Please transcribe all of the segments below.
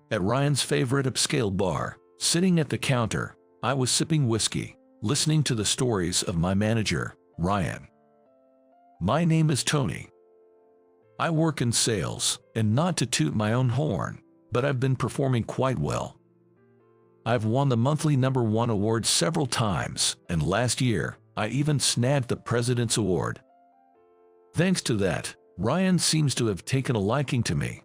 At Ryan's favorite upscale bar, sitting at the counter, I was sipping whiskey, listening to the stories of my manager, Ryan. My name is Tony. I work in sales, and not to toot my own horn, but I've been performing quite well. I've won the monthly #1 award several times, and last year, I even snagged the President's Award. Thanks to that, Ryan seems to have taken a liking to me.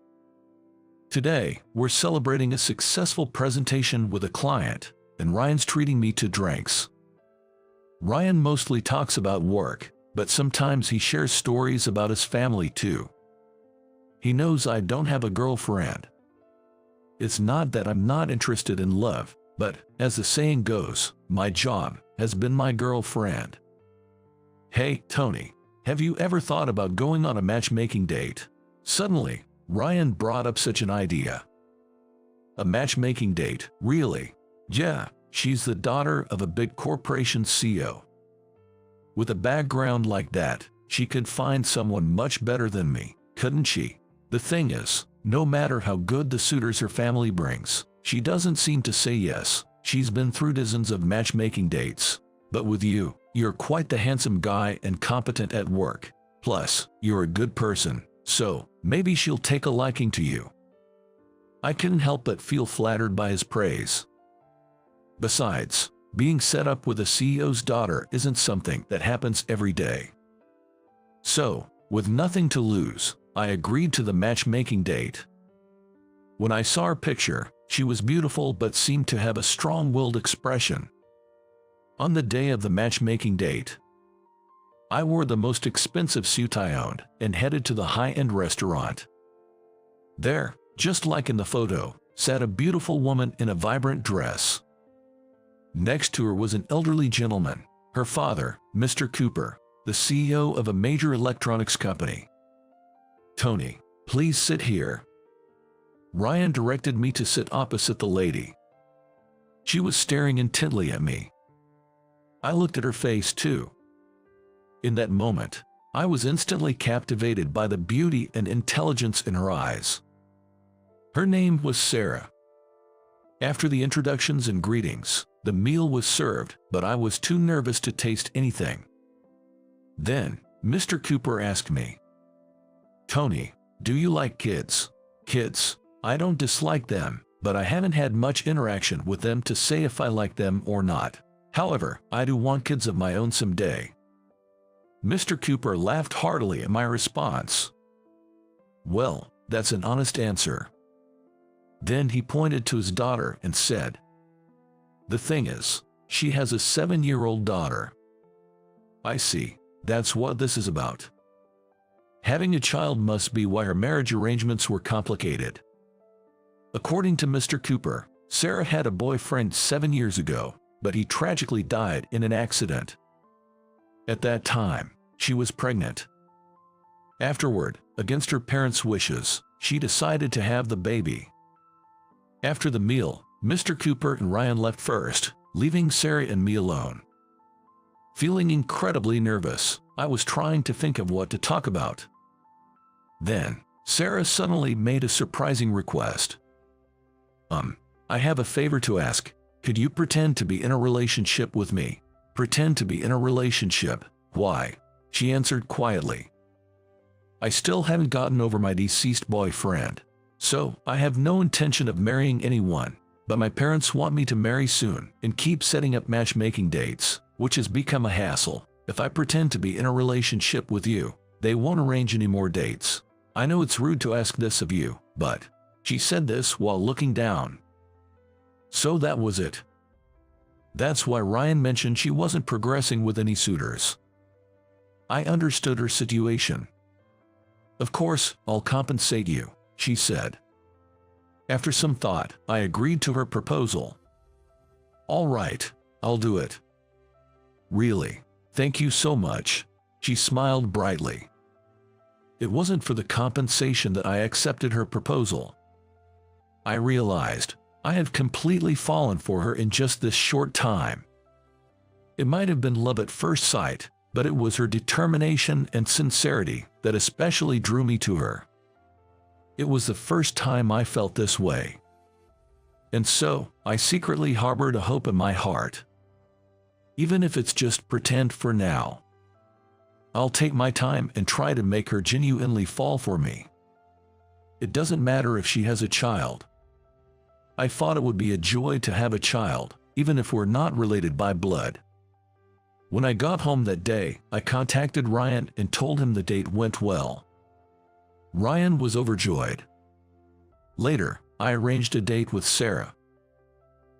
Today, we're celebrating a successful presentation with a client, and Ryan's treating me to drinks. Ryan mostly talks about work, but sometimes he shares stories about his family too. He knows I don't have a girlfriend. It's not that I'm not interested in love, but, as the saying goes, my job has been my girlfriend. Hey, Tony, have you ever thought about going on a matchmaking date? Suddenly, Ryan brought up such an idea. A matchmaking date, really? Yeah, she's the daughter of a big corporation CEO. With a background like that, she could find someone much better than me, couldn't she? The thing is, no matter how good the suitors her family brings, she doesn't seem to say yes. She's been through dozens of matchmaking dates. But with you, you're quite the handsome guy and competent at work. Plus, you're a good person, so maybe she'll take a liking to you. I couldn't help but feel flattered by his praise. Besides, being set up with a CEO's daughter isn't something that happens every day. So, with nothing to lose, I agreed to the matchmaking date. When I saw her picture, she was beautiful but seemed to have a strong-willed expression. On the day of the matchmaking date, I wore the most expensive suit I owned and headed to the high-end restaurant. There, just like in the photo, sat a beautiful woman in a vibrant dress. Next to her was an elderly gentleman, her father, Mr. Cooper, the CEO of a major electronics company. Tony, please sit here. Ryan directed me to sit opposite the lady. She was staring intently at me. I looked at her face too. In that moment, I was instantly captivated by the beauty and intelligence in her eyes. Her name was Sarah. After the introductions and greetings, the meal was served, but I was too nervous to taste anything. Then, Mr. Cooper asked me, Tony, do you like kids? Kids, I don't dislike them, but I haven't had much interaction with them to say if I like them or not. However, I do want kids of my own someday. Mr. Cooper laughed heartily at my response. Well, that's an honest answer. Then he pointed to his daughter and said, The thing is, she has a 7-year-old daughter. I see, that's what this is about. Having a child must be why her marriage arrangements were complicated. According to Mr. Cooper, Sarah had a boyfriend 7 years ago, but he tragically died in an accident. At that time, she was pregnant. Afterward, against her parents' wishes, she decided to have the baby. After the meal, Mr. Cooper and Ryan left first, leaving Sarah and me alone. Feeling incredibly nervous, I was trying to think of what to talk about. Then, Sarah suddenly made a surprising request. I have a favor to ask. Could you pretend to be in a relationship with me? Pretend to be in a relationship. Why? She answered quietly. I still haven't gotten over my deceased boyfriend, so I have no intention of marrying anyone, but my parents want me to marry soon and keep setting up matchmaking dates, which has become a hassle. If I pretend to be in a relationship with you, they won't arrange any more dates. I know it's rude to ask this of you, but she said this while looking down. So that was it. That's why Ryan mentioned she wasn't progressing with any suitors. I understood her situation. Of course, I'll compensate you, she said. After some thought, I agreed to her proposal. All right, I'll do it. Really, thank you so much, she smiled brightly. It wasn't for the compensation that I accepted her proposal. I realized I had completely fallen for her in just this short time. It might have been love at first sight, but it was her determination and sincerity that especially drew me to her. It was the first time I felt this way. And so, I secretly harbored a hope in my heart. Even if it's just pretend for now. I'll take my time and try to make her genuinely fall for me. It doesn't matter if she has a child. I thought it would be a joy to have a child, even if we're not related by blood. When I got home that day, I contacted Ryan and told him the date went well. Ryan was overjoyed. Later, I arranged a date with Sarah.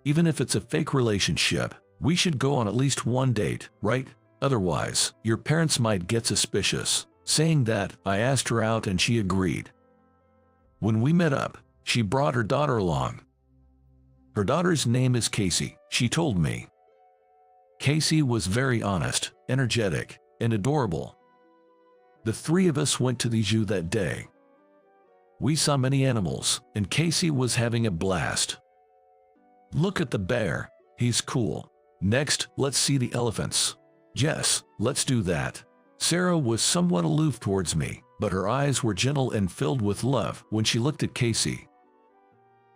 Even if it's a fake relationship, we should go on at least one date, right? Otherwise, your parents might get suspicious. Saying that, I asked her out and she agreed. When we met up, she brought her daughter along. Her daughter's name is Casey, she told me. Casey was very honest, energetic, and adorable. The three of us went to the zoo that day. We saw many animals, and Casey was having a blast. Look at the bear, he's cool. Next, let's see the elephants. Yes, let's do that. Sarah was somewhat aloof towards me, but her eyes were gentle and filled with love when she looked at Casey.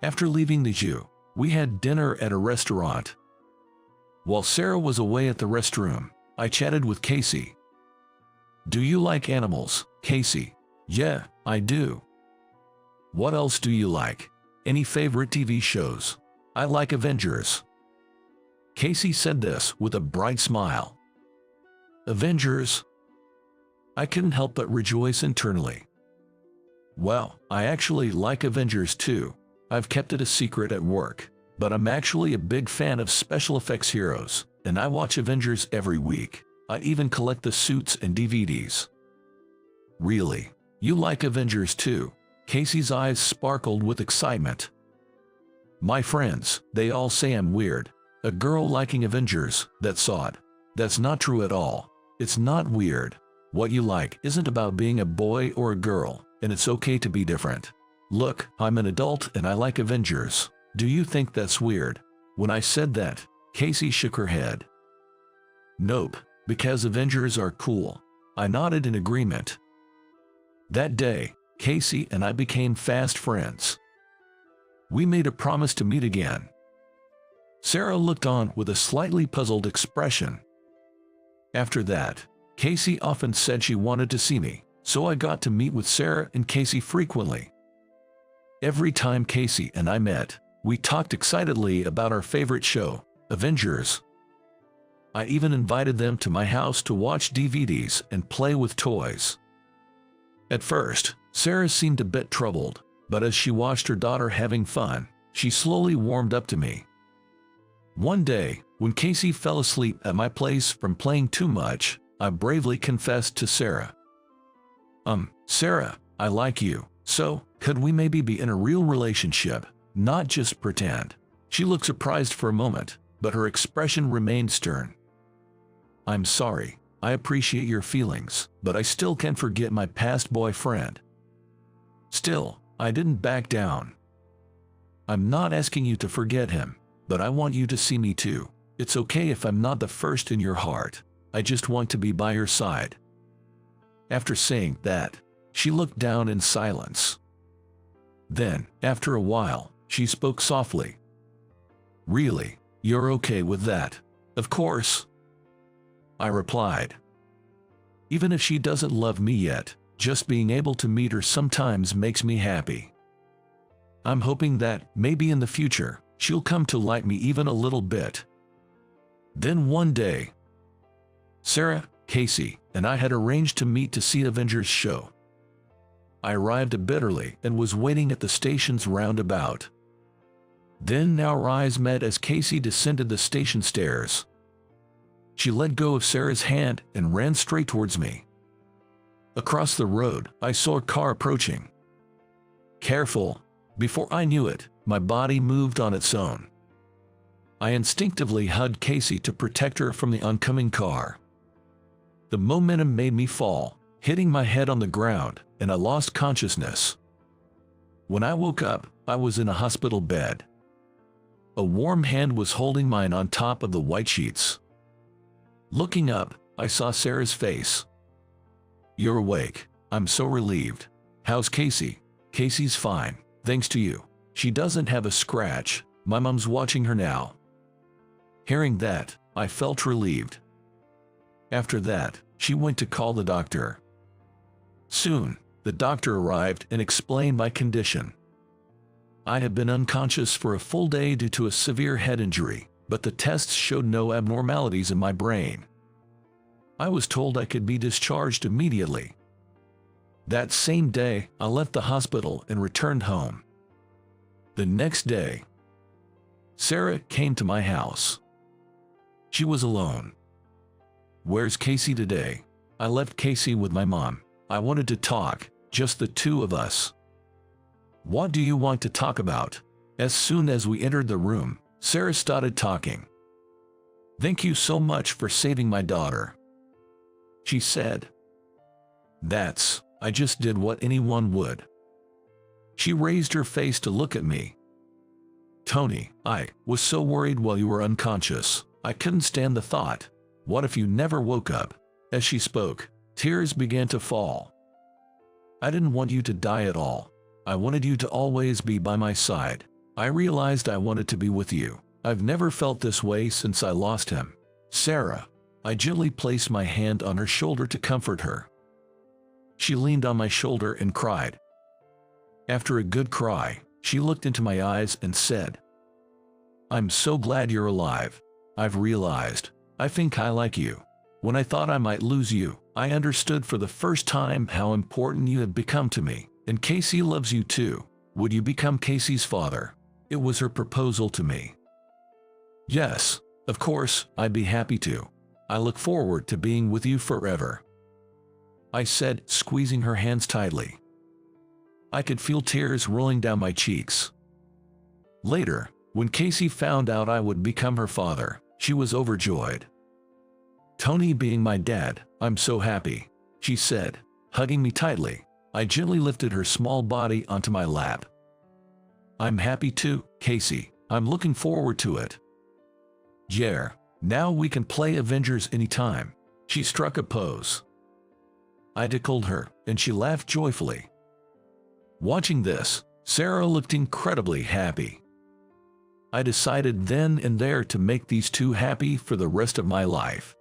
After leaving the zoo, we had dinner at a restaurant. While Sarah was away at the restroom, I chatted with Casey. Do you like animals, Casey? Yeah, I do. What else do you like? Any favorite TV shows? I like Avengers. Casey said this with a bright smile. Avengers? I couldn't help but rejoice internally. Well, I actually like Avengers too. I've kept it a secret at work, but I'm actually a big fan of special effects heroes, and I watch Avengers every week. I even collect the suits and DVDs. Really? You like Avengers too? Casey's eyes sparkled with excitement. My friends, they all say I'm weird. A girl liking Avengers, that's odd. That's not true at all. It's not weird. What you like isn't about being a boy or a girl, and it's okay to be different. Look, I'm an adult and I like Avengers. Do you think that's weird? When I said that, Casey shook her head. Nope, because Avengers are cool. I nodded in agreement. That day, Casey and I became fast friends. We made a promise to meet again. Sarah looked on with a slightly puzzled expression. After that, Casey often said she wanted to see me, so I got to meet with Sarah and Casey frequently. Every time Casey and I met, we talked excitedly about our favorite show, Avengers. I even invited them to my house to watch DVDs and play with toys. At first, Sarah seemed a bit troubled, but as she watched her daughter having fun, she slowly warmed up to me. One day, when Casey fell asleep at my place from playing too much, I bravely confessed to Sarah. Sarah, I like you, so could we maybe be in a real relationship, not just pretend? She looked surprised for a moment, but her expression remained stern. I'm sorry, I appreciate your feelings, but I still can't forget my past boyfriend. Still, I didn't back down. I'm not asking you to forget him, but I want you to see me too. It's okay if I'm not the first in your heart. I just want to be by your side. After saying that, she looked down in silence. Then, after a while, she spoke softly. Really, you're okay with that? Of course. I replied. Even if she doesn't love me yet, just being able to meet her sometimes makes me happy. I'm hoping that, maybe in the future, she'll come to like me even a little bit. Then one day, Sarah, Casey, and I had arranged to meet to see Avengers show. I arrived a bit early and was waiting at the station's roundabout. Then our eyes met as Casey descended the station stairs. She let go of Sarah's hand and ran straight towards me. Across the road, I saw a car approaching. Careful! Before I knew it, my body moved on its own. I instinctively hugged Casey to protect her from the oncoming car. The momentum made me fall, hitting my head on the ground, and I lost consciousness. When I woke up, I was in a hospital bed. A warm hand was holding mine on top of the white sheets. Looking up, I saw Sarah's face. You're awake. I'm so relieved. How's Casey? Casey's fine, thanks to you. She doesn't have a scratch, My mom's watching her now." Hearing that, I felt relieved. After that, she went to call the doctor. Soon, the doctor arrived and explained my condition. I had been unconscious for a full day due to a severe head injury, but the tests showed no abnormalities in my brain. I was told I could be discharged immediately. That same day, I left the hospital and returned home. The next day, Sarah came to my house. She was alone. "Where's Casey today?" I left Casey with my mom. I wanted to talk, just the two of us. "What do you want to talk about?" As soon as we entered the room, Sarah started talking. "Thank you so much for saving my daughter," she said. I just did what anyone would." She raised her face to look at me. "Tony, I was so worried while you were unconscious. I couldn't stand the thought. What if you never woke up?" As she spoke, tears began to fall. "I didn't want you to die at all. I wanted you to always be by my side. I realized I wanted to be with you. I've never felt this way since I lost him." "Sarah." I gently placed my hand on her shoulder to comfort her. She leaned on my shoulder and cried. After a good cry, she looked into my eyes and said, "I'm so glad you're alive. I've realized, I think I like you. When I thought I might lose you, I understood for the first time how important you have become to me. And Casey loves you too. Would you become Casey's father?" It was her proposal to me. "Yes, of course, I'd be happy to. I look forward to being with you forever," I said, squeezing her hands tightly. I could feel tears rolling down my cheeks. Later, when Casey found out I would become her father, she was overjoyed. "Tony being my dad, I'm so happy," she said, hugging me tightly. I gently lifted her small body onto my lap. "I'm happy too, Casey. I'm looking forward to it." "Yeah, now we can play Avengers anytime." She struck a pose. I tickled her, and she laughed joyfully. Watching this, Sarah looked incredibly happy. I decided then and there to make these two happy for the rest of my life.